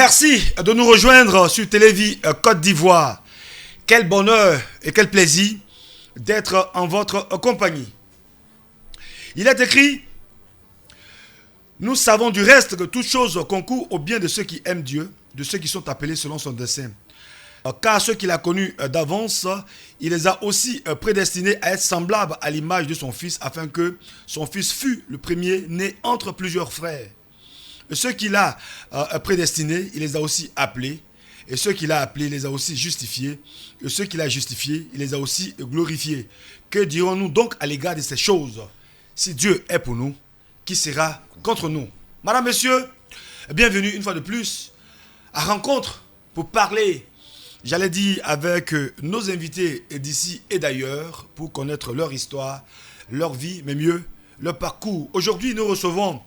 Merci de nous rejoindre sur Télévis Côte d'Ivoire. Quel bonheur et quel plaisir d'être en votre compagnie. Il est écrit: nous savons du reste que toute chose concourt au bien de ceux qui aiment Dieu, de ceux qui sont appelés selon son dessein. Car ceux qu'il a connus d'avance, il les a aussi prédestinés à être semblables à l'image de son Fils, afin que son Fils fût le premier-né entre plusieurs frères. Et ceux qu'il a prédestinés, il les a aussi appelés. Et ceux qu'il a appelés, il les a aussi justifiés. Et ceux qu'il a justifiés, il les a aussi glorifiés. Que dirons-nous donc à l'égard de ces choses? Si Dieu est pour nous, qui sera contre nous? Madame, Messieurs, bienvenue une fois de plus à Rencontre pour parler, j'allais dire, avec nos invités d'ici et d'ailleurs, pour connaître leur histoire, leur vie, mais mieux, leur parcours. Aujourd'hui, nous recevons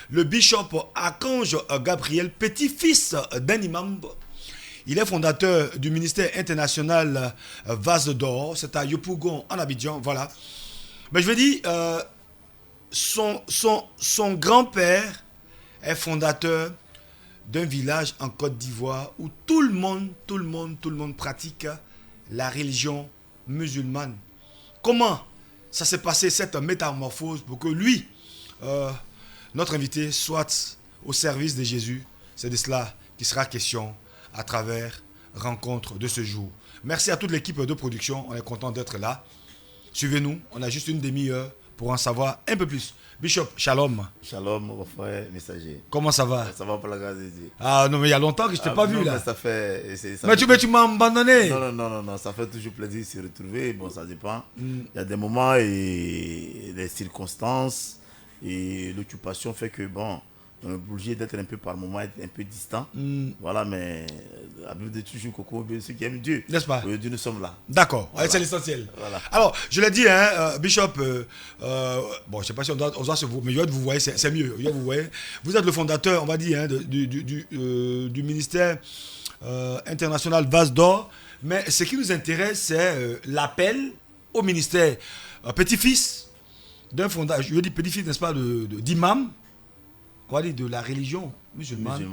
le bishop Archange Gabriel, petit-fils d'un imam. Il est fondateur du ministère international Vase d'Or. C'est à Yopougon, en Abidjan. Voilà. Mais je veux dire, son grand-père est fondateur d'un village en Côte d'Ivoire où tout le monde pratique la religion musulmane. Comment ça s'est passé, cette métamorphose, pour que lui, notre invité, soit au service de Jésus? C'est de cela qu'il sera question à travers Rencontre de ce jour. Merci à toute l'équipe de production, on est content d'être là. Suivez-nous, on a juste une demi-heure pour en savoir un peu plus. Bishop, shalom. Shalom, mon frère messager. Comment ça va? Ça va pour la grâce de Dieu. Ah non, mais il y a longtemps que je ne t'ai pas vu là. Mais ça fait... Mais tu m'as abandonné. Non, ça fait toujours plaisir de se retrouver. Bon, ça dépend. Il y a des moments et les circonstances et l'occupation fait que, bon, on est obligé d'être un peu par moment, être un peu distant. Voilà, mais la Bible dit toujours Coco, ceux qui aiment Dieu. N'est-ce pas? Aujourd'hui, nous sommes là. D'accord, voilà. C'est l'essentiel. Voilà. Alors, je l'ai dit, Bishop, bon, je ne sais pas si on doit se voir, mais vous voyez, c'est mieux. Vous voyez. Vous êtes le fondateur, on va dire, du ministère international Vase d'Or. Mais ce qui nous intéresse, c'est l'appel au ministère. Petit-fils d'un fondateur, je veux dire petit-fils, n'est-ce pas, d'imam. On va dire de la religion musulmane.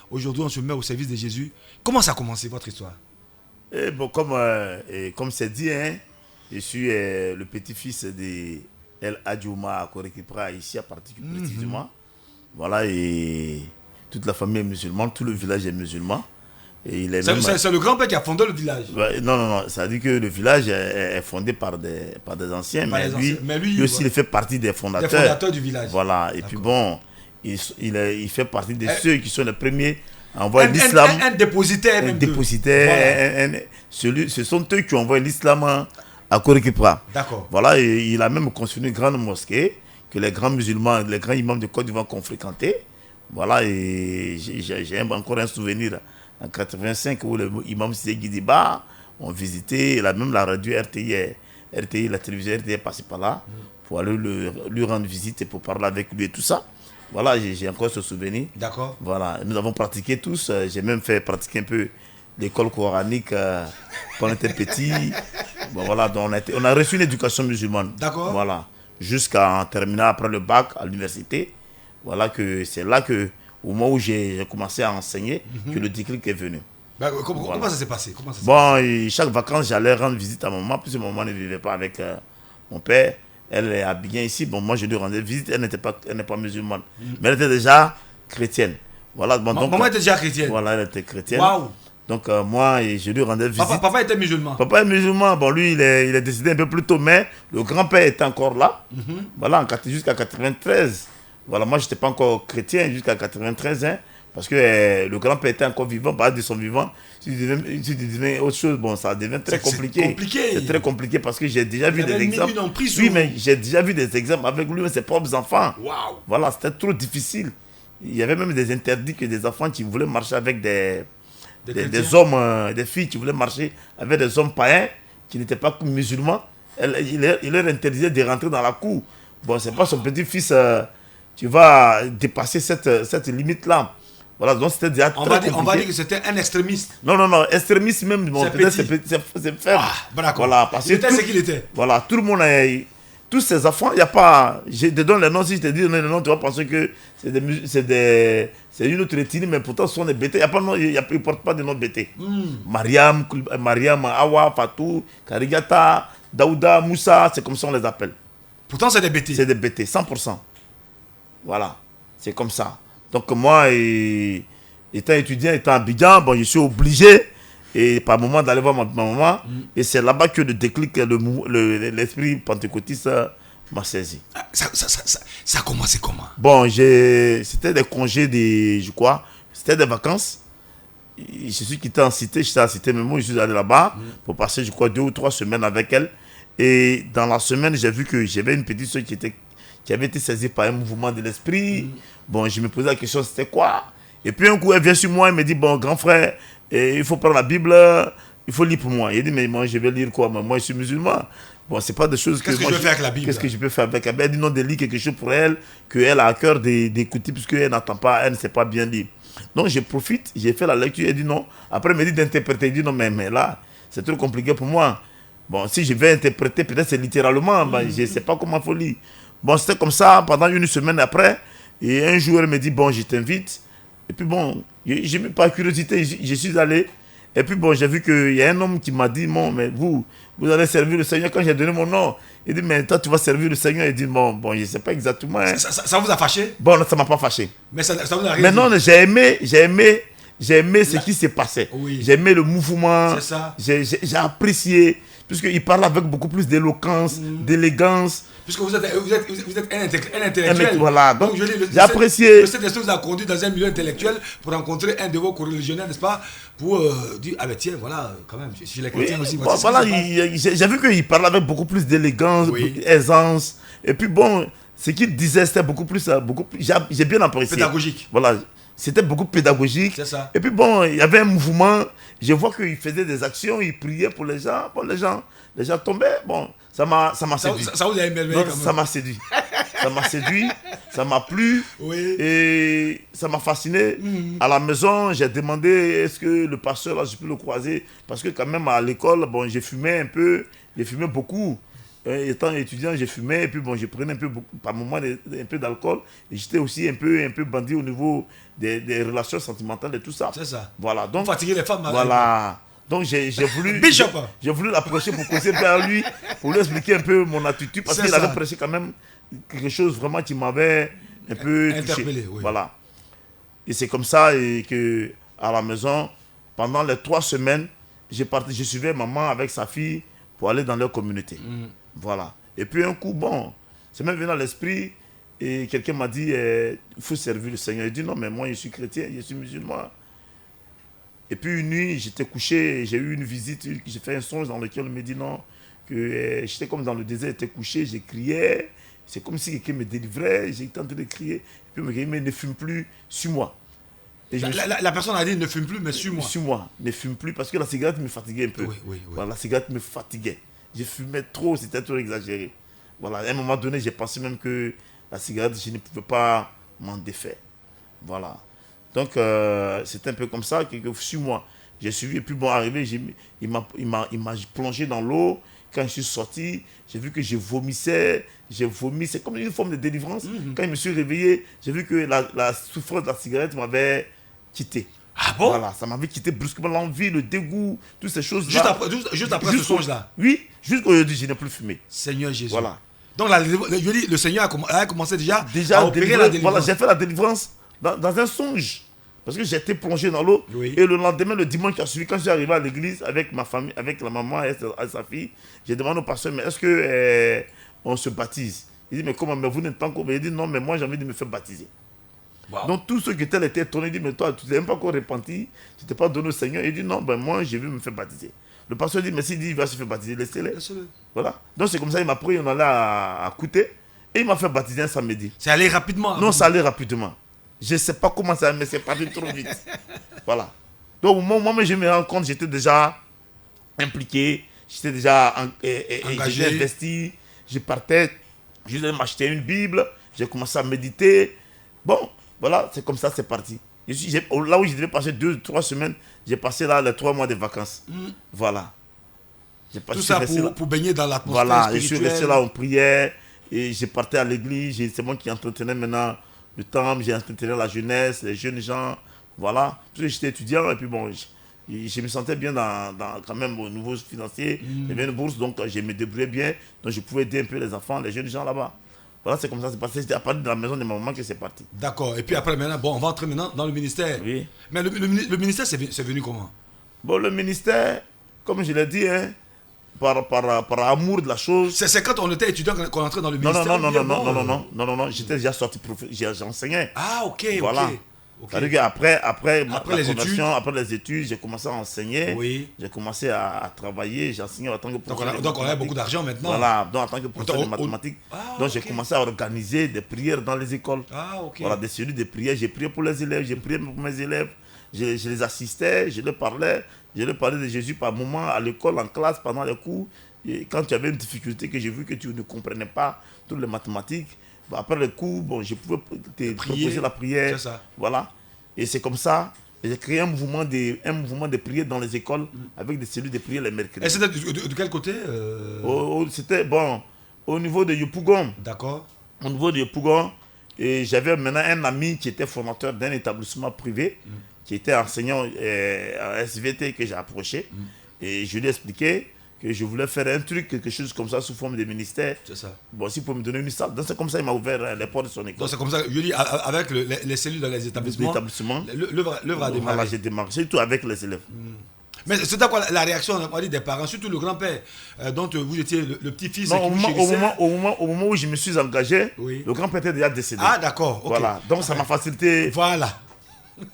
Aujourd'hui, on se met au service de Jésus. Comment ça a commencé, votre histoire? Bon, comme c'est dit, je suis le petit-fils de El Adjouma Korekipra, ici à particulièrement précisément. Voilà, et toute la famille est musulmane, tout le village est musulman. C'est le grand-père qui a fondé le village. Non, ça veut dire que le village est fondé par des anciens, mais lui aussi, il fait partie des fondateurs. Des fondateurs du village. Voilà, et puis bon... Il fait partie de ceux qui sont les premiers à envoyer l'islam. Un dépositaire. Voilà. Ce sont eux qui ont envoyé l'islam à Korekipra. D'accord. Voilà, et il a même construit une grande mosquée que les grands musulmans, les grands imams de Côte d'Ivoire ont fréquenté. Voilà, et j'ai encore un souvenir en 1985 où les imams Guidiba ont visité, même la radio RTI, la télévision RTI est passée par là pour aller lui rendre visite et pour parler avec lui et tout ça. Voilà, j'ai encore ce souvenir. D'accord. Voilà, nous avons pratiqué tous. J'ai même fait pratiquer un peu l'école coranique quand on était petit. Bon, voilà, donc on a reçu une éducation musulmane. D'accord. Voilà, jusqu'à terminer après le bac à l'université. Voilà, que c'est là que, au moment où j'ai commencé à enseigner, que le déclic est venu. Comment ça s'est passé? Chaque vacances, j'allais rendre visite à maman, puisque maman ne vivait pas avec mon père. Elle est habillée ici. Bon, moi, je lui rendais visite. Elle n'est pas musulmane. Mais elle était déjà chrétienne. Voilà. Bon, maman était déjà chrétienne? Voilà, elle était chrétienne. Waouh! Donc, moi, je lui rendais visite. Papa était musulman? Papa est musulman. Bon, lui, il est décédé un peu plus tôt, mais le grand-père était encore là. Voilà, jusqu'à 93. Voilà, moi, je n'étais pas encore chrétien jusqu'à 93. Parce que le grand-père était encore vivant, pas de son vivant. Si tu deviens autre chose, bon, ça devient très compliqué. C'est très compliqué parce que j'ai déjà vu des exemples. Oui, mais j'ai déjà vu des exemples avec lui et ses propres enfants. Wow. Voilà, c'était trop difficile. Il y avait même des interdits que des enfants qui voulaient marcher avec des hommes, des filles qui voulaient marcher avec des hommes païens qui n'étaient pas musulmans. Il leur interdisait de rentrer dans la cour. Bon, c'est pas son petit-fils qui va dépasser cette limite-là. Voilà, donc c'était déjà on va dire que c'était un extrémiste. Non, extrémiste même, bon, peut-être c'est faible. Ah, d'accord. Voilà, parce il était ce qu'il était. Voilà, tout le monde tous ces enfants, il n'y a pas... Je te donne les noms, si je te dis les noms, tu vas penser que c'est une autre ethnie, mais pourtant ce sont des bêtés. Ils ne portent pas de nom de bêtés. Mariam, Awa, Fatou, Karigata, Daouda, Moussa, c'est comme ça on les appelle. Pourtant, c'est des bêtés. C'est des bêtés, 100%. Voilà, c'est comme ça. Donc moi, étant étudiant, étant à Abidjan, bon, je suis obligé, et par moment, d'aller voir ma maman. Et c'est là-bas que le déclic, l'esprit pentecôtiste m'a saisi. Ça a commencé comment? Bon, c'était des congés, je crois, c'était des vacances. Je suis quitté en cité, j'étais à Cité Mémo, je suis allé là-bas pour passer, je crois, 2 ou 3 semaines avec elle. Et dans la semaine, j'ai vu que j'avais une petite soeur qui avait été saisie par un mouvement de l'esprit. Bon, je me posais la question, c'était quoi? Et puis un coup, elle vient sur moi, elle me dit, bon, grand frère, il faut prendre la Bible, il faut lire pour moi. Il dit, mais moi, je vais lire quoi? Moi, je suis musulman. Bon, c'est pas des choses que... Qu'est-ce que je vais faire avec la Bible? Qu'est-ce que je peux faire avec la Bible? Elle dit, non, de lire quelque chose pour elle, qu'elle a à cœur d'écouter, puisqu'elle n'entend pas, elle ne sait pas bien lire. Donc, je profite, j'ai fait la lecture, elle dit non. Après, elle me dit d'interpréter. Elle dit non, mais là, c'est trop compliqué pour moi. Bon, si je vais interpréter, peut-être c'est littéralement, je ne sais pas comment il faut lire. Bon, c'était comme ça pendant une semaine après. Et un jour, elle me dit, bon, je t'invite. Et puis bon, j'ai mis par curiosité, je suis allé. Et puis bon, j'ai vu qu'il y a un homme qui m'a dit, bon, mais vous allez servir le Seigneur. Quand j'ai donné mon nom, il dit, mais toi, tu vas servir le Seigneur. Il dit, bon, je ne sais pas exactement. Hein. Ça vous a fâché? Bon, ça ne m'a pas fâché. Mais ça vous a rien mais dit. non, j'ai aimé ce qui s'est passé. Oui. J'ai aimé le mouvement. C'est ça. J'ai apprécié. Puisqu'il parle avec beaucoup plus d'éloquence, d'élégance. Puisque vous êtes un intellectuel. Voilà, donc j'ai apprécié. Le Saint-Esprit vous a conduit dans un milieu intellectuel pour rencontrer un de vos corréligionnaires, n'est-ce pas? Pour dire, ah ben tiens, voilà, quand même, je suis les chrétiens aussi. Bon, voilà, j'ai vu qu'il parlait avec beaucoup plus d'élégance, d'aisance. Et puis bon, ce qu'il disait, c'était beaucoup plus j'ai bien apprécié. Pédagogique. Voilà. C'était beaucoup pédagogique. C'est ça. Et puis bon, il y avait un mouvement. Je vois qu'il faisait des actions, il priait pour les gens. Bon, les gens tombaient. Bon, ça m'a séduit. Ça vous a émerveillé quand même. Ça m'a séduit. Ça m'a séduit, ça m'a plu. Oui. Et ça m'a fasciné. À la maison, j'ai demandé est-ce que le pasteur, là, je peux le croiser. Parce que quand même, à l'école, bon, j'ai fumé un peu. J'ai fumé beaucoup. Étant étudiant, j'ai fumé et puis bon, je prenais un peu, par moment, un peu d'alcool. Et j'étais aussi un peu bandit au niveau des relations sentimentales et tout ça. C'est ça. Voilà. Donc, fatiguer les femmes. Voilà. Donc j'ai voulu l'approcher pour causer vers lui, pour lui expliquer un peu mon attitude, parce qu'il avait prêché quand même quelque chose vraiment qui m'avait un peu interpellé. Oui. Voilà. Et c'est comme ça que à la maison, pendant les 3 semaines, je suivais maman avec sa fille pour aller dans leur communauté. Voilà. Et puis un coup, bon, c'est même venu à l'esprit et quelqu'un m'a dit, il faut servir le Seigneur. Il dit non, mais moi je suis chrétien, je suis musulman. Et puis une nuit, j'étais couché, j'ai eu une visite, j'ai fait un songe dans lequel on me dit non, que j'étais comme dans le désert, j'étais couché, j'ai crié. C'est comme si quelqu'un me délivrait, j'ai tenté de crier. Et puis il m'a dit, ne fume plus, suis-moi. La personne a dit ne fume plus, mais suis-moi. Suis-moi, ne fume plus, parce que la cigarette me fatiguait un peu. Oui. Voilà, la cigarette me fatiguait. Je fumais trop, c'était trop exagéré. Voilà, à un moment donné, j'ai pensé même que la cigarette, je ne pouvais pas m'en défaire. Voilà. Donc, c'était un peu comme ça, suis-moi. J'ai suivi, et puis bon, arrivé, il m'a plongé dans l'eau. Quand je suis sorti, j'ai vu que j'ai vomi, c'est comme une forme de délivrance. Quand je me suis réveillé, j'ai vu que la souffrance de la cigarette m'avait quitté. Ah bon? Voilà, ça m'avait quitté brusquement, l'envie, le dégoût, toutes ces choses-là. Juste après ce songe-là? Oui, jusqu'aujourd'hui, je n'ai plus fumé. Seigneur Jésus. Voilà. Donc, le Seigneur a commencé déjà à opérer la délivrance. Voilà, j'ai fait la délivrance dans un songe. Parce que j'étais plongé dans l'eau. Oui. Et le lendemain, le dimanche qui a suivi, quand je suis arrivé à l'église avec ma famille, avec la maman et sa fille, j'ai demandé au pasteur, mais est-ce que on se baptise? Il dit, mais comment? Mais vous n'êtes pas encore. Il dit, non, mais moi j'ai envie de me faire baptiser. Wow. Donc tous ceux qui étaient étonnés, dit, mais toi, tu n'es même pas encore repenti, tu ne t'es pas donné au Seigneur. Il dit, non, ben moi je vais me faire baptiser. Le pasteur dit, mais s'il dit, il va se faire baptiser, laissez-le. Voilà. Donc c'est comme ça, il m'a pris, on allait à Kouté, et il m'a fait baptiser un samedi. C'est allé rapidement? Non, ça allait rapidement. Je ne sais pas comment ça, mais c'est parti trop vite. Voilà. Donc, moi, je me rends compte, j'étais déjà impliqué, j'étais déjà engagé, investi. Je partais, je devais m'acheter une Bible, j'ai commencé à méditer. Bon, voilà, c'est comme ça, c'est parti. Là où je devais passer 2-3 semaines, j'ai passé là les 3 mois de vacances. Voilà. Tout ça pour baigner dans l'atmosphère spirituelle. Voilà, je suis resté là, on priait. Et j'ai parti à l'église, c'est moi qui entretenais maintenant le temple, j'ai entretenu la jeunesse, les jeunes gens, voilà. Parce que j'étais étudiant et puis bon, je me sentais bien quand même au niveau financier. J'avais une bourse, donc je me débrouillais bien. Donc je pouvais aider un peu les enfants, les jeunes gens là-bas. Voilà, c'est comme ça que c'est passé. C'était à partir de la maison de ma maman que c'est parti. D'accord. Et puis après, maintenant, bon, on va entrer maintenant dans le ministère. Oui. Mais le ministère, c'est venu comment? Bon, le ministère, comme je l'ai dit, hein, par amour de la chose. C'est quand on était étudiant qu'on entrait dans le ministère? Non, j'étais déjà sorti, j'enseignais. Ah, ok, voilà. ok. C'est-à-dire qu'après Après les études, j'ai commencé à enseigner. Oui. J'ai commencé à travailler, j'ai enseigné en tant que professeur. Donc on a beaucoup d'argent maintenant. Voilà, donc en tant que professeur de mathématiques. Donc j'ai commencé à organiser des prières dans les écoles. Ah, ok. Voilà, des cellules de prières. J'ai prié pour les élèves, j'ai prié pour mes élèves. Je les assistais, je leur parlais de Jésus par moment à l'école, en classe, pendant les cours. Et quand tu avais une difficulté que j'ai vu que tu ne comprenais pas toutes les mathématiques, après le cours, bon, je pouvais te proposer la prière. C'est ça. Voilà. Et c'est comme ça, j'ai créé un mouvement de prière dans les écoles avec des cellules de prière les mercredis. Et c'était de quel côté C'était, bon, au niveau de Yopougon. D'accord. Au niveau de Yopougon, et j'avais maintenant un ami qui était formateur d'un établissement privé, qui était enseignant à SVT que j'ai approché. Et je lui ai expliqué que je voulais faire un truc, quelque chose comme ça, sous forme de ministère. C'est ça. Bon, s'il peut me donner une salle. Donc c'est comme ça qu'il m'a ouvert les portes de son école. Donc c'est comme ça, je dis, avec les cellules dans les établissements, l'œuvre a démarré. Voilà, j'ai démarré, surtout avec les élèves. Mais c'est quoi la réaction, on va dire, des parents, surtout le grand-père, dont vous étiez le petit-fils? Non, au moment où je me suis engagé, le grand-père était déjà décédé. Ah, d'accord. Okay. Voilà, donc ça m'a facilité. Voilà.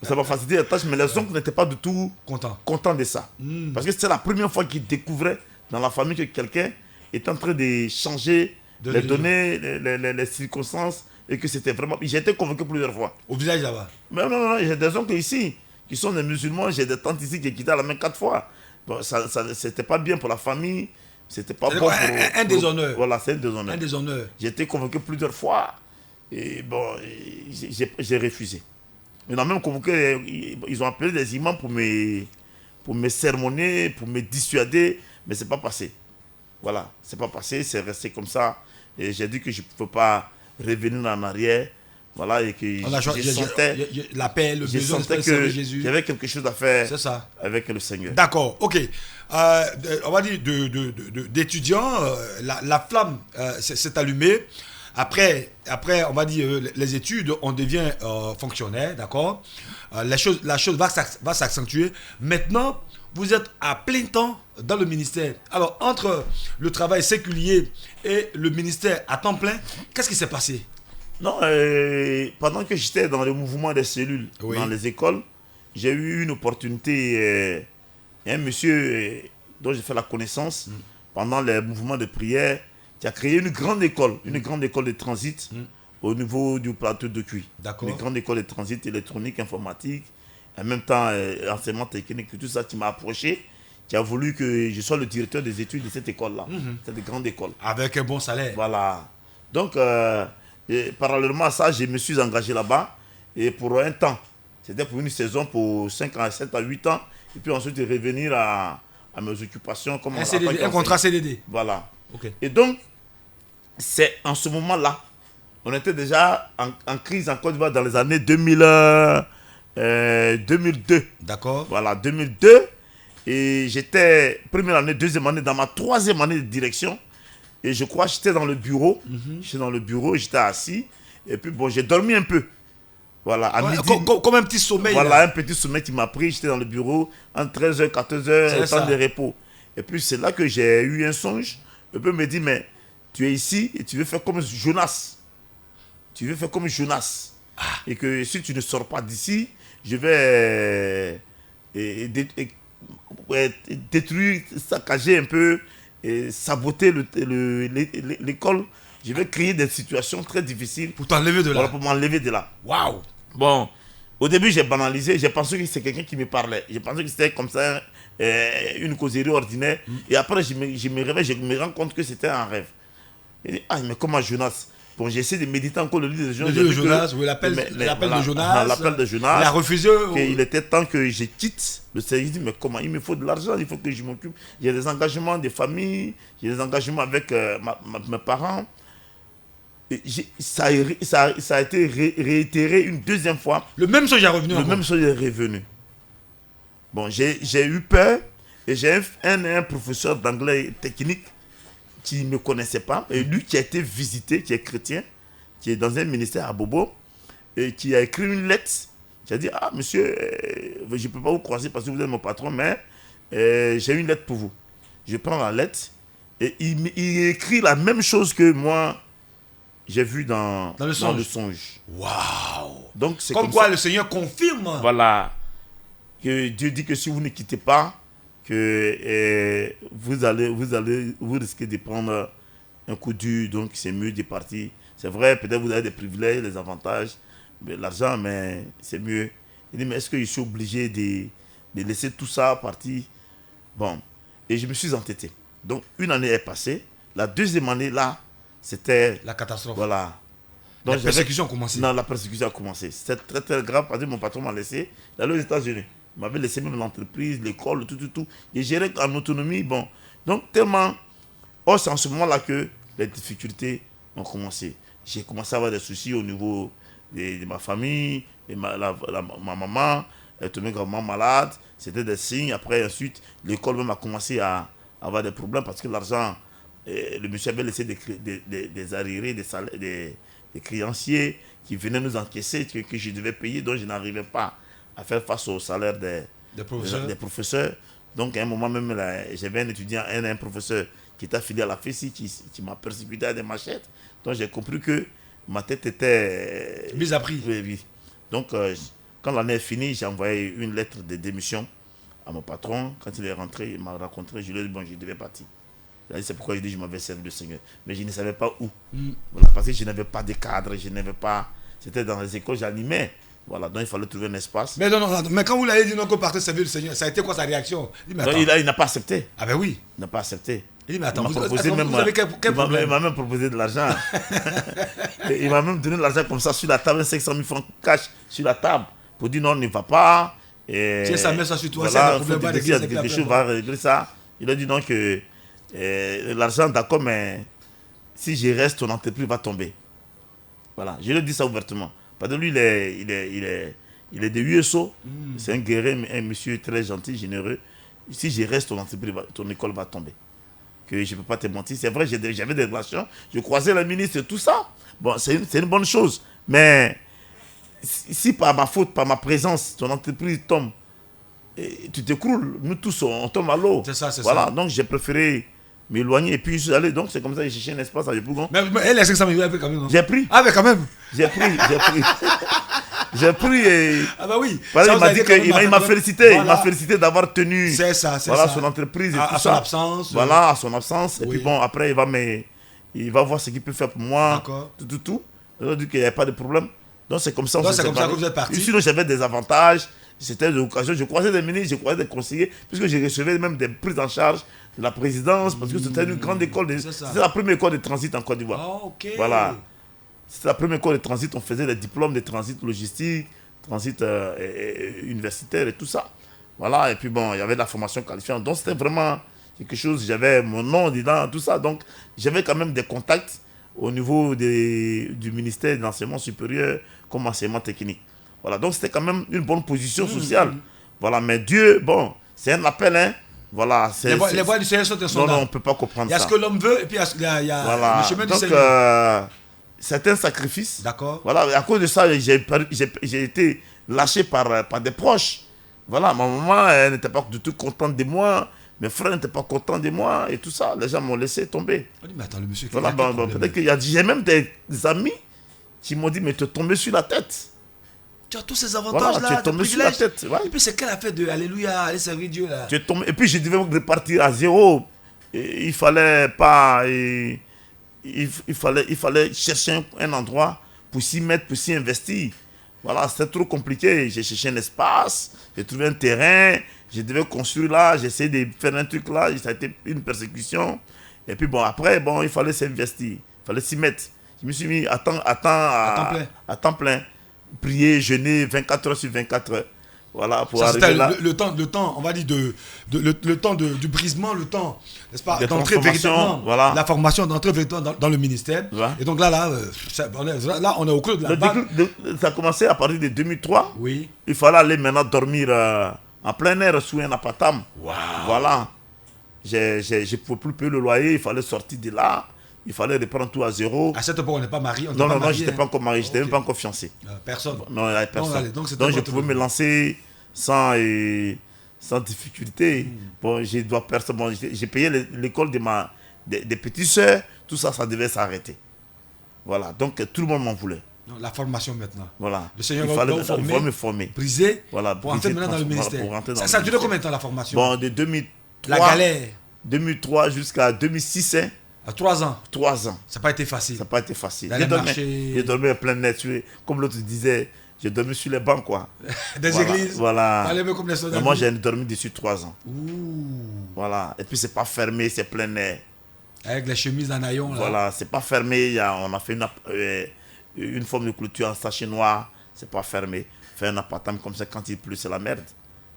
Ça m'a facilité la tâche, mais les oncles n'étaient pas du tout contents de ça. Parce que c'était la première fois qu'ils découvraient dans la famille que quelqu'un est en train de changer les données, les circonstances, et que c'était vraiment... J'ai été convaincu plusieurs fois. Au village là-bas? Mais non, j'ai des oncles ici, qui sont des musulmans, j'ai des tantes ici qui quitté à la main 4 fois. Bon, c'était pas bien pour la famille, c'était pas bon pour... Un déshonneur. Voilà, c'est un déshonneur. Un déshonneur. J'ai été convaincu plusieurs fois, et bon, j'ai refusé. Ils ont même convoqué, ils ont appelé des imams pour me sermonner, pour me dissuader, mais c'est pas passé. Voilà, c'est pas passé, c'est resté comme ça. Et j'ai dit que je ne pouvais pas revenir en arrière. Voilà, et que je sentais l'appel, le besoin de servir Jésus. J'avais quelque chose à faire avec le Seigneur. D'accord, ok. On va dire d'étudiants, la flamme s'est allumée. Après, on va dire les études, on devient fonctionnaire, d'accord. La chose va s'accentuer. Maintenant, vous êtes à plein temps dans le ministère. Alors, entre le travail séculier et le ministère à temps plein, qu'est-ce qui s'est passé? Non, pendant que j'étais dans le mouvement des cellules, dans les écoles, j'ai eu une opportunité. Un monsieur dont j'ai fait la connaissance pendant les mouvements de prière, qui a créé une grande école de transit au niveau du plateau de Cuy. Une grande école de transit électronique, informatique, en même temps enseignement technique, tout ça, qui m'a approché, qui a voulu que je sois le directeur des études de cette école-là, cette grande école. Avec un bon salaire. Voilà. Donc, parallèlement à ça, je me suis engagé là-bas, et pour un temps, c'était pour une saison, pour 5 à 7 à 8 ans, et puis ensuite revenir à mes occupations. Comme un contrat CDD. Voilà. Okay. Et donc, c'est en ce moment-là, on était déjà en crise en Côte d'Ivoire dans les années 2002. D'accord. Voilà, 2002. Et j'étais première année, deuxième année, dans ma troisième année de direction. Et je crois que j'étais dans le bureau. J'étais dans le bureau, j'étais assis. Et puis, bon, j'ai dormi un peu. Voilà, à midi. Comme un petit sommeil. Voilà, un petit sommeil qui m'a pris. J'étais dans le bureau, entre 13h, 14h, temps de repos. Et puis, c'est là que j'ai eu un songe. Le peuple me dit, mais tu es ici et tu veux faire comme Jonas. Tu veux faire comme Jonas. Et que si tu ne sors pas d'ici, je vais détruire, saccager un peu, et saboter l'école. Je vais créer des situations très difficiles. Pour t'enlever de là. Voilà, pour m'enlever de là. Waouh. Bon, au début, j'ai banalisé. J'ai pensé que c'est quelqu'un qui me parlait. J'ai pensé que c'était comme ça, une causerie ordinaire. Et après, je me réveille, je me rends compte que c'était un rêve. Et je dis, mais comment Jonas? Bon, j'essaie de méditer encore le livre de Jonas. Le livre de Jonas, oui, l'appel de Jonas. L'appel de Jonas. Il a refusé. Il était temps que je quitte le Seigneur. Il dit, mais comment? Il me faut de l'argent, il faut que je m'occupe. J'ai des engagements de famille, j'ai des engagements avec mes parents. Ça a été réitéré une deuxième fois. Le même chose est revenu. Le même chose est revenu. Bon, j'ai eu peur et j'ai un professeur d'anglais technique qui ne me connaissait pas, et lui qui a été visité, qui est chrétien, qui est dans un ministère à Bobo, et qui a écrit une lettre, qui a dit, ah monsieur, je ne peux pas vous croiser parce que vous êtes mon patron, mais j'ai une lettre pour vous. Je prends la lettre, et il écrit la même chose que moi, j'ai vu dans le songe. Waouh! Donc c'est comme quoi ça. Le Seigneur confirme. Voilà. Que Dieu dit que si vous ne quittez pas, que vous risquez de prendre un coup dur, donc c'est mieux de partir. C'est vrai, peut-être vous avez des privilèges, des avantages, l'argent, mais c'est mieux. Il dit, mais est-ce que je suis obligé de laisser tout ça partir? Bon, et je me suis entêté. Donc, une année est passée. La deuxième année, là, c'était... la catastrophe. Voilà. Donc, la persécution a commencé. Non, la persécution a commencé. C'était très, très grave parce que mon patron m'a laissé d'aller aux États-Unis. Il m'avait laissé même l'entreprise, l'école, tout. Et gérer en autonomie. Bon. Donc, tellement... Oh, c'est en ce moment-là que les difficultés ont commencé. J'ai commencé à avoir des soucis au niveau de ma famille. Et ma maman est tombée gravement malade. C'était des signes. Après, ensuite, l'école même a commencé à avoir des problèmes parce que l'argent... le monsieur avait laissé des arriérés, des salaires, des créanciers qui venaient nous encaisser, que je devais payer, donc je n'arrivais pas à faire face au salaire des professeurs. Donc à un moment même, j'avais un étudiant, un professeur qui était affilié à la FESI, qui m'a persécuté à des machettes. Donc j'ai compris que ma tête était... mise à prix. Oui. Donc quand l'année est finie, j'ai envoyé une lettre de démission à mon patron. Quand il est rentré, il m'a rencontré, je lui ai dit, bon, je devais partir. C'est pourquoi je dis que je m'avais servi le Seigneur. Mais je ne savais pas où. Voilà, parce que je n'avais pas de cadre, je n'avais pas... C'était dans les écoles, j'animais. Voilà, donc il fallait trouver un espace. Mais non, mais quand vous l'avez dit non, que partez servir le Seigneur, ça a été quoi sa réaction? Il n'a pas accepté. Ah ben oui. Il n'a pas accepté. Il dit, mais attends, vous avez quel problème? Il m'a même proposé de l'argent. Il m'a même donné de l'argent comme ça sur la table, 500 000 francs cash sur la table. Pour dire non, on ne va pas. Tiens, ça met ça sur toi, voilà, il faut dire quelque chose va régler ça. Il a dit non que... l'argent, d'accord, mais si je reste, ton entreprise va tomber. Voilà, je lui dis ça ouvertement. Parce que lui, il est de USO. C'est un guerrier, un monsieur très gentil, généreux. Si je reste, ton école va tomber. Que je ne peux pas te mentir. C'est vrai, j'avais des relations. Je croisais la ministre et tout ça. Bon, c'est une bonne chose. Mais si par ma faute, par ma présence, ton entreprise tombe, et tu t'écroules, nous tous, on tombe à l'eau. C'est ça. Voilà, donc j'ai préféré m'éloigner et puis je suis allé. Donc c'est comme ça que j'ai cherché un espace à Yopougon. Mais elle a 500 000 euros quand même, non? J'ai pris. Ah, mais quand même. J'ai pris. J'ai pris et... Ah bah oui. Il m'a dit il m'a félicité. Voilà. Il m'a félicité d'avoir tenu... C'est ça. Son entreprise et tout ça. À son absence. Voilà, à son absence. Oui. Et puis bon, après, il va voir ce qu'il peut faire pour moi. D'accord. Tout. Il a dit qu'il n'y avait pas de problème. Donc c'est comme ça que vous êtes parti. Sinon, j'avais des avantages. C'était de l'occasion. Je croisais des ministres, je croisais des conseillers, puisque je recevais même des prises en charge de la présidence, parce que c'était une grande école. C'était la première école de transit en Côte d'Ivoire. Oh, ok. Voilà. C'était la première école de transit. On faisait des diplômes de transit logistique, transit universitaire et tout ça. Voilà. Et puis bon, il y avait de la formation qualifiante. Donc c'était vraiment quelque chose. J'avais mon nom dedans, tout ça. Donc j'avais quand même des contacts au niveau du ministère de l'enseignement supérieur comme enseignement technique. Voilà, donc c'était quand même une bonne position sociale. Voilà, mais Dieu, bon, c'est un appel, hein. Voilà, les voies du Seigneur sont des soldats. Non, on ne peut pas comprendre ça. Il y a ce que l'homme veut et puis il y a voilà. le chemin du donc, Seigneur. C'est un sacrifice. D'accord. Voilà, à cause de ça, j'ai été lâché par des proches. Voilà, ma maman, elle n'était pas du tout contente de moi. Mes frères n'étaient pas contents de moi et tout ça. Les gens m'ont laissé tomber. On dit, mais attends, le monsieur... Voilà, peut-être qu'il y a j'ai même des amis qui m'ont dit, mais tu es tombé sur la tête. Tu as tous ces avantages-là, voilà, tu es tombé sur la tête. Ouais. Et puis c'est quelle affaire de Alléluia, aller servir Dieu là. Tu es tombé, et puis je devais repartir à zéro. Et il fallait pas... Il fallait chercher un endroit pour s'y mettre, pour s'y investir. Voilà, c'était trop compliqué. J'ai cherché un espace, j'ai trouvé un terrain, je devais construire là, j'ai essayé de faire un truc là, ça a été une persécution. Et puis bon, après, bon, il fallait s'investir, il fallait s'y mettre. Je me suis mis à temps plein. Prier, jeûner 24 heures sur 24 heures. Voilà, pour Ça, arriver c'était là. le temps, on va dire, le temps du brisement, le temps, n'est-ce pas, De d'entrer transformation, véritablement, voilà. la formation d'entrer véritablement dans le ministère. Voilà. Et donc là, on est au clou de la Le vague. déclic ça a commencé à partir de 2003. Oui. Il fallait aller maintenant dormir en plein air sous un appartement. Wow. Voilà. Je ne pouvais plus payer le loyer, il fallait sortir de là. Il fallait reprendre tout à zéro. À cette époque, on n'est pas marié. Non, je n'étais pas encore marié, je n'étais même pas encore fiancé. Personne. Non, il n'y avait personne. allez, donc je pouvais me lancer sans difficulté. Bon, j'ai payé l'école des petites soeurs. Tout ça, ça devait s'arrêter. Voilà, donc tout le monde m'en voulait. Non, la formation maintenant. Voilà. Le Seigneur il va fallait me former. Briser, Voilà, pour entrer maintenant dans le ministère. Ça a duré combien de temps la formation? Bon, de 2003, la galère. 2003 jusqu'à 2006, hein, à 3 ans. 3 ans. Ça n'a pas été facile. Ça n'a pas été facile. J'ai dormi en plein net. Comme l'autre disait, j'ai dormi sur les bancs, quoi. Des églises. Voilà. Comme les moi, j'ai dormi dessus 3 ans. Ouh. Voilà. Et puis, c'est pas fermé, c'est plein air. Avec les chemises en haillons, là. Voilà, c'est pas fermé. On a fait une forme de clôture en sachet noir. C'est pas fermé. Faire un appartement comme ça, quand il pleut, c'est la merde.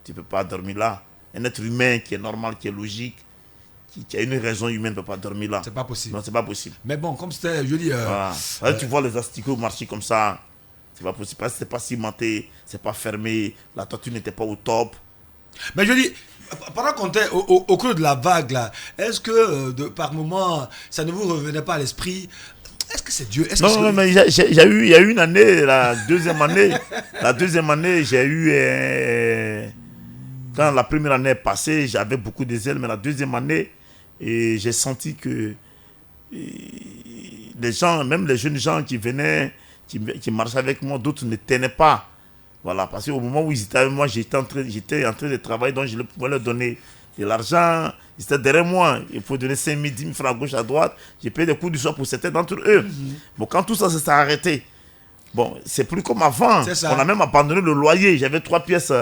Tu peux pas dormir là. Un être humain qui est normal, qui est logique, qui a une raison humaine ne peut pas dormir là. C'est pas possible. Non, c'est pas possible. Mais bon, comme c'était, je dis... Voilà. Tu vois les asticots marcher comme ça, c'est pas possible. Parce que c'est pas cimenté, c'est pas fermé, la toiture n'était pas au top. Mais je dis, pendant qu'on était au creux de la vague là, est-ce que par moment, ça ne vous revenait pas à l'esprit? Est-ce que c'est Dieu? Non, mais il y a eu une année, la deuxième année, j'ai eu... Quand la première année est passée, j'avais beaucoup de zèle, mais la deuxième année, j'ai senti que les gens, même les jeunes gens qui venaient, qui marchaient avec moi, d'autres ne tenaient pas. Voilà, parce qu'au moment où ils étaient avec moi, j'étais en train de travailler, donc je pouvais leur donner de l'argent. Ils étaient derrière moi. Il faut donner 5 000, 10 000 francs à gauche, à droite. J'ai payé des coups du soir pour certains d'entre eux. Bon, quand tout ça s'est arrêté, bon, c'est plus comme avant. On a même abandonné le loyer. J'avais 3 pièces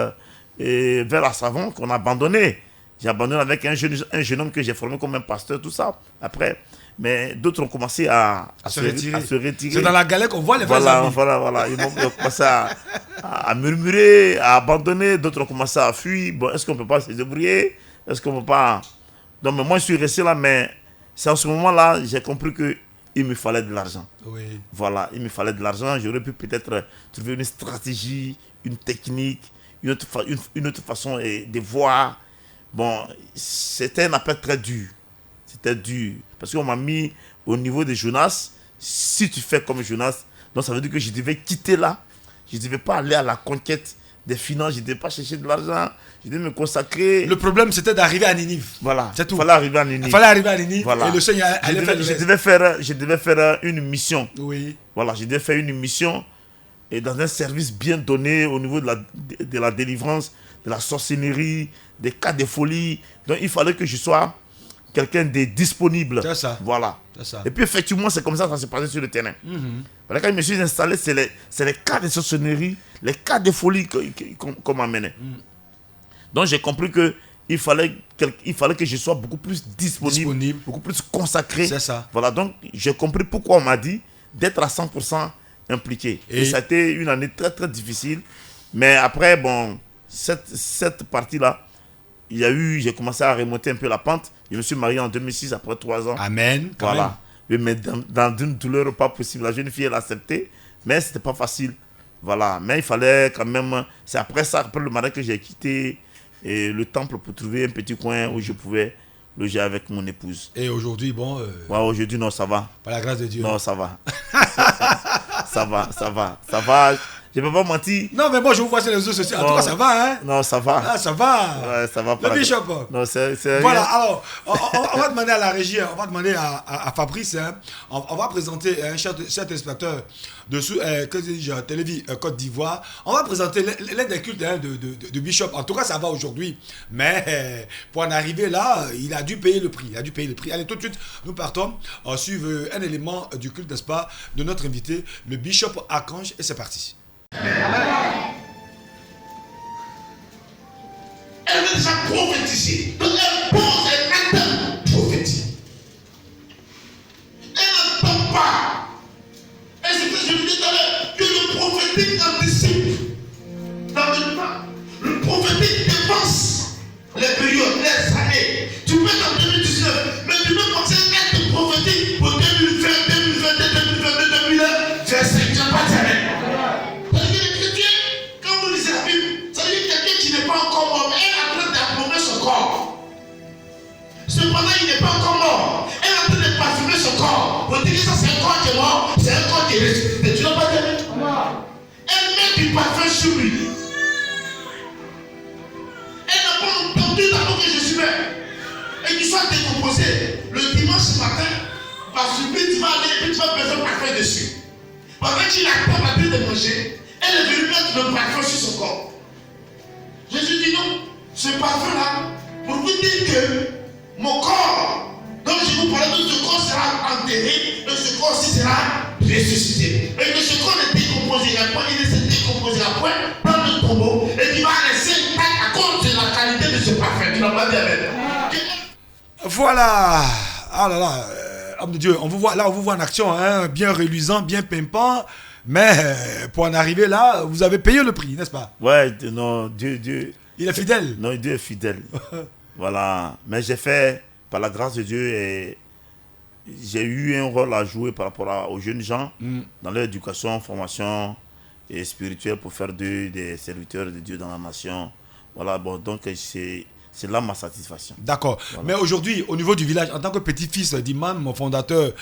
vers la savon qu'on a abandonné. J'ai abandonné avec un jeune homme que j'ai formé comme un pasteur, tout ça. Après, mais d'autres ont commencé à se retirer. C'est dans la galère qu'on voit les vrais amis. Voilà. Ils ont commencé à murmurer, à abandonner. D'autres ont commencé à fuir. Bon, est-ce qu'on ne peut pas se débrouiller? Est-ce qu'on ne peut pas... Donc, mais moi, je suis resté là, mais c'est en ce moment-là, j'ai compris qu'il me fallait de l'argent. Oui. Voilà, il me fallait de l'argent. J'aurais pu peut-être trouver une stratégie, une technique, une autre façon de voir. Bon, c'était un appel très dur. C'était dur. Parce qu'on m'a mis au niveau de Jonas. Si tu fais comme Jonas, donc ça veut dire que je devais quitter là. Je ne devais pas aller à la conquête des finances. Je ne devais pas chercher de l'argent. Je devais me consacrer. Le problème, c'était d'arriver à Ninive. Voilà. C'est tout. Il fallait arriver à Ninive. Il fallait arriver à Ninive. Voilà. Et le Seigneur allait faire le reste. Je devais faire une mission. Oui. Voilà, je devais faire une mission. Et dans un service bien donné au niveau de la délivrance, de la sorcellerie, des cas de folie. Donc il fallait que je sois quelqu'un de disponible. C'est ça. Voilà. C'est ça. Et puis effectivement, c'est comme ça que ça s'est passé sur le terrain. Voilà, quand je me suis installé, c'est les cas de sorcellerie, les cas de folie qu'on m'amenait. Donc j'ai compris qu'il fallait que je sois beaucoup plus disponible. Beaucoup plus consacré. C'est ça. Voilà, donc j'ai compris pourquoi on m'a dit d'être à 100% impliqué. Et ça a été une année très très difficile. Mais après, bon, cette partie-là, j'ai commencé à remonter un peu la pente. Je me suis marié en 2006 après 3 ans. Amen. Voilà. Mais dans une douleur pas possible. La jeune fille, elle a accepté, mais c'était pas facile. Voilà. Mais il fallait quand même. C'est après ça, après le mariage, que j'ai quitté le temple pour trouver un petit coin où je pouvais loger avec mon épouse. Et aujourd'hui, bon... Ouais, aujourd'hui, non, ça va. Par la grâce de Dieu. Non, ça va. Ça va. Je ne peux pas mentir. Non, mais moi, je vous vois sur les réseaux sociaux. En tout cas, ça va, hein? Non, ça va. Ah, ça va. Ouais, ça va. Le bishop. Non, c'est voilà, alors, on va demander à la régie, on va demander à Fabrice, hein, on va présenter un chef inspecteur de Télévis Côte d'Ivoire. On va présenter l'aide des cultes de Bishop. En tout cas, ça va aujourd'hui. Mais pour en arriver là, il a dû payer le prix. Allez, tout de suite, nous partons suivre un élément du culte, n'est-ce pas, de notre invité, le Bishop Archange, et c'est parti. Elle veut déjà prophétiser. Donc elle pose un acte prophétique. Elle n'attend pas. Et c'est ce que je vous dis tout à l'heure, que le prophétique anticipe. Dans le temps, le est ressuscité. Tu n'as pas dit amen? Elle met du parfum sur lui. Elle n'a pas entendu d'abord que je suis mère. Et qu'il soit décomposé. Le dimanche matin, parce que tu vas aller et puis tu vas mettre un parfum dessus. Pendant qu'il attend la tête de manger, elle est venue mettre le parfum sur son corps. Jésus dit non, ce parfum-là, pour vous dire que mon corps, dont je vous parlais, de ce corps sera enterré, et ce corps aussi sera ressuscité. Et que ce corps ne décomposera point, il ne se décomposera point dans le tombeau, et qu'il va rester intact à cause de la qualité de ce parfum. Tu n'as pas dit amen. Voilà. Ah là là, homme de Dieu, on vous voit en action, hein, bien reluisant, bien pimpant. Mais pour en arriver là, vous avez payé le prix, n'est-ce pas? Ouais, non, Dieu. Il est fidèle. Non, Dieu est fidèle. Voilà. Mais j'ai fait, par la grâce de Dieu, et j'ai eu un rôle à jouer par rapport aux jeunes gens dans leur éducation, formation et spirituelle pour faire d'eux des serviteurs de Dieu dans la nation. Voilà, bon, donc c'est là ma satisfaction. D'accord. Voilà. Mais aujourd'hui, au niveau du village, en tant que petit-fils d'imam, mon fondateur,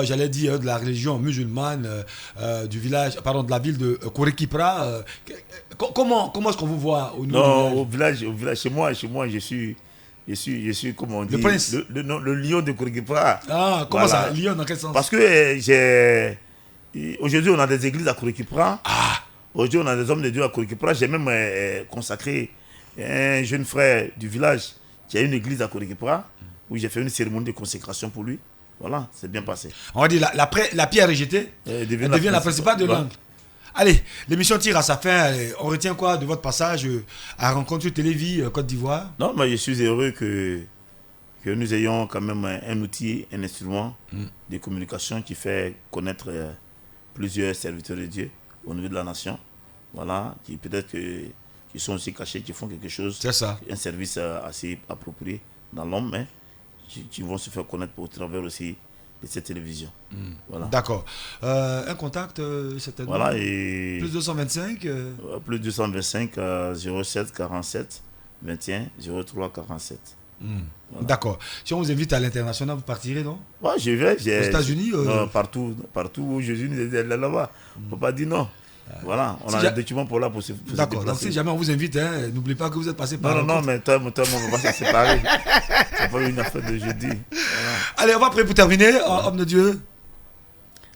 j'allais dire, de la religion musulmane, du village, pardon, de la ville de Korekipra, comment est-ce qu'on vous voit au niveau Non, du village? au village, chez moi, je suis, comment on dit, Le prince. le lion de Korekipra. Ah, comment Voilà. ça? Lyon, dans quel sens? Parce que aujourd'hui, on a des églises à Korekipra. Ah, Aujourd'hui, on a des hommes de Dieu à Korekipra. J'ai même consacré un jeune frère du village qui a une église à Korekipra, où j'ai fait une cérémonie de consécration pour lui. Voilà, c'est bien passé. on va dire, la pierre rejetée, elle devient la principale de l'angle. Allez, l'émission tire à sa fin. On retient quoi de votre passage à Rencontre sur Télévis, Côte d'Ivoire? Non, mais je suis heureux que nous ayons quand même un outil, un instrument de communication qui fait connaître plusieurs serviteurs de Dieu au niveau de la nation. Voilà, qui peut-être qui sont aussi cachés, qui font quelque chose. C'est ça. Un service assez approprié dans l'homme, mais qui vont se faire connaître au travers aussi de cette télévision. Voilà. D'accord. Un contact, certainement. Voilà, et Plus 225 plus 225 07 47 21 03 47. Voilà. D'accord. Si on vous invite à l'international, vous partirez, non? Ouais, je vais. Aux États-Unis partout où Jésus nous est là-bas. On ne peut pas dire non. Voilà, on a des documents pour se d'accord. Donc, si jamais on vous invite, hein, n'oubliez pas que vous êtes passé par... Non, mais toi, on ne va pas se séparer. C'est pas une affaire de jeudi. Voilà. Allez, on va prier pour terminer. Homme de Dieu.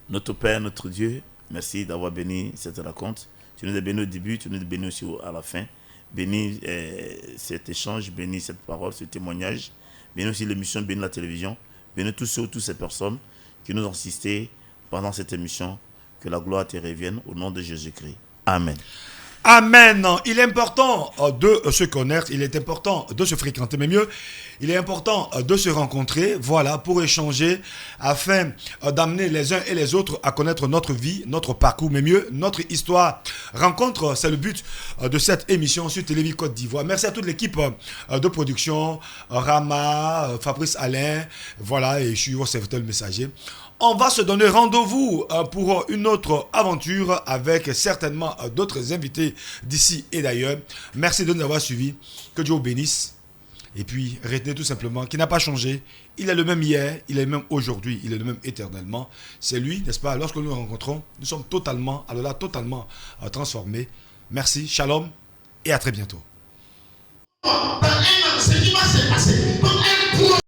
Notre Père, notre Dieu, merci d'avoir béni cette rencontre. Tu nous as béni au début, tu nous as béni aussi à la fin. Bénis cet échange, bénis cette parole, ce témoignage. Bénis aussi l'émission, bénis la télévision. Bénis toutes ces personnes qui nous ont assisté pendant cette émission. Que la gloire te revienne au nom de Jésus-Christ. Amen. Amen. Il est important de se connaître, il est important de se fréquenter, mais mieux, il est important de se rencontrer, voilà, pour échanger, afin d'amener les uns et les autres à connaître notre vie, notre parcours, mais mieux, notre histoire. Rencontre, c'est le but de cette émission sur Télévis Côte d'Ivoire. Merci à toute l'équipe de production, Rama, Fabrice Alain, voilà, et je suis votre serviteur le messager. On va se donner rendez-vous pour une autre aventure avec certainement d'autres invités d'ici et d'ailleurs. Merci de nous avoir suivis. Que Dieu vous bénisse. Et puis, retenez tout simplement qu'il n'a pas changé. Il est le même hier, il est le même aujourd'hui, il est le même éternellement. C'est lui, n'est-ce pas? Lorsque nous nous rencontrons, nous sommes totalement, alors là, totalement transformés. Merci, shalom et à très bientôt. Dans un an, ce qui va se passer, comme un